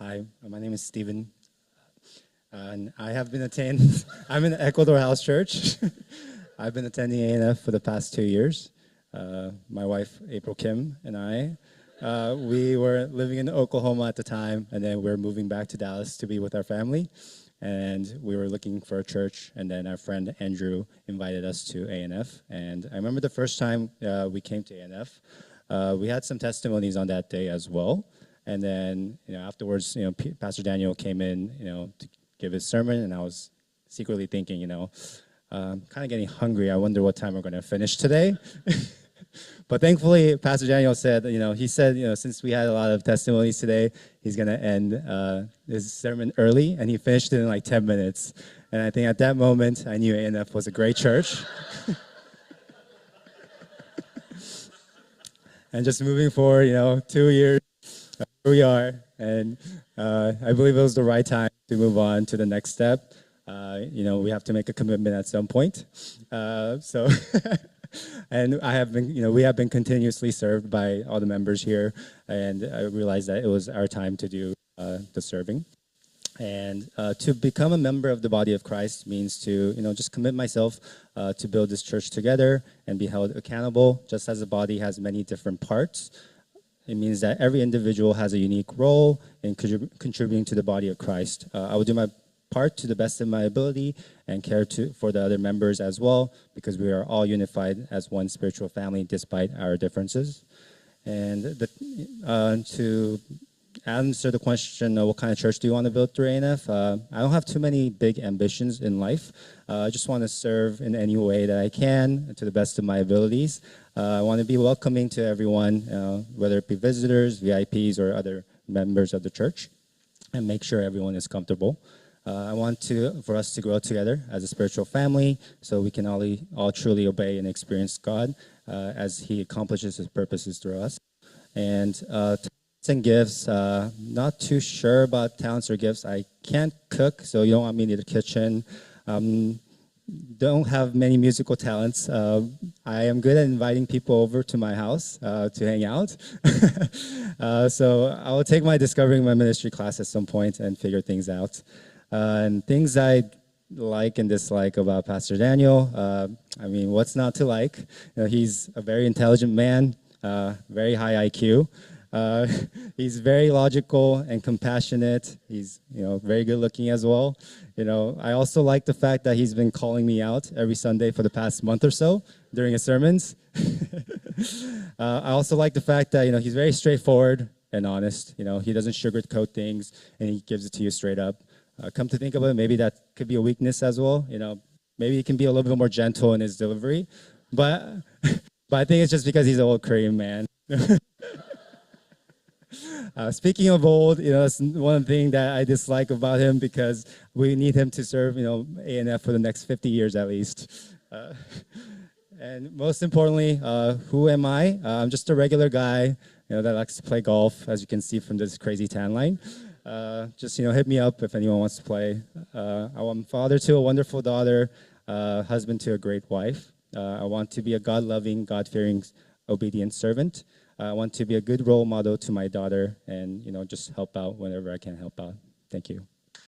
Hi, my name is Steven, and I have been attending, I'm in Ecuador House Church. I've been attending A&F for the past 2 years. My wife, April Kim, and we were living in Oklahoma at the time, and then we were moving back to Dallas to be with our family. And we were looking for a church, and then our friend Andrew invited us to A&F. And I remember the first time we came to A&F, we had some testimonies on that day as well. And then, afterwards, Pastor Daniel came in, to give his sermon, and I was secretly thinking, kind of getting hungry. I wonder what time we're going to finish today. But thankfully, Pastor Daniel said, he said, since we had a lot of testimonies today, he's going to end his sermon early, and he finished it in like 10 minutes. And I think at that moment, I knew A&F was a great church. And just moving forward, 2 years, here we are, and I believe it was the right time to move on to the next step. We have to make a commitment at some point. And we have been continuously served by all the members here, and I realized that it was our time to do the serving. And to become a member of the body of Christ means to, just commit myself to build this church together and be held accountable, just as the body has many different parts. It means that every individual has a unique role in contributing to the body of Christ. I will do my part to the best of my ability and care for the other members as well, because we are all unified as one spiritual family despite our differences. And to answer the question, what kind of church do you want to build through A&F? I don't have too many big ambitions in life. I just want to serve in any way that I can to the best of my abilities. I want to be welcoming to everyone, whether it be visitors, VIPs, or other members of the church, and make sure everyone is comfortable. I want for us to grow together as a spiritual family so we can all truly obey and experience God as He accomplishes His purposes through us. And talents and gifts, not too sure about talents or gifts. I can't cook, so you don't want me in the kitchen. Don't have many musical talents. I am good at inviting people over to my house to hang out. So I will take my Discovering My Ministry class at some point and figure things out. And things I like and dislike about Pastor Daniel, what's not to like? He's a very intelligent man, very high IQ. He's very logical and compassionate. He's, very good looking as well. I also like the fact that he's been calling me out every Sunday for the past month or so during his sermons. I also like the fact that, he's very straightforward and honest. He doesn't sugarcoat things, and he gives it to you straight up. Come to think of it, maybe that could be a weakness as well. Maybe he can be a little bit more gentle in his delivery. But I think it's just because he's an old Korean man. Speaking of old, that's one thing that I dislike about him, because we need him to serve, A&F for the next 50 years at least. And most importantly, who am I? I'm just a regular guy, that likes to play golf, as you can see from this crazy tan line. Just, hit me up if anyone wants to play. I'm father to a wonderful daughter, husband to a great wife. I want to be a God-loving, God-fearing, obedient servant. I want to be a good role model to my daughter and, just help out whenever I can help out. Thank you.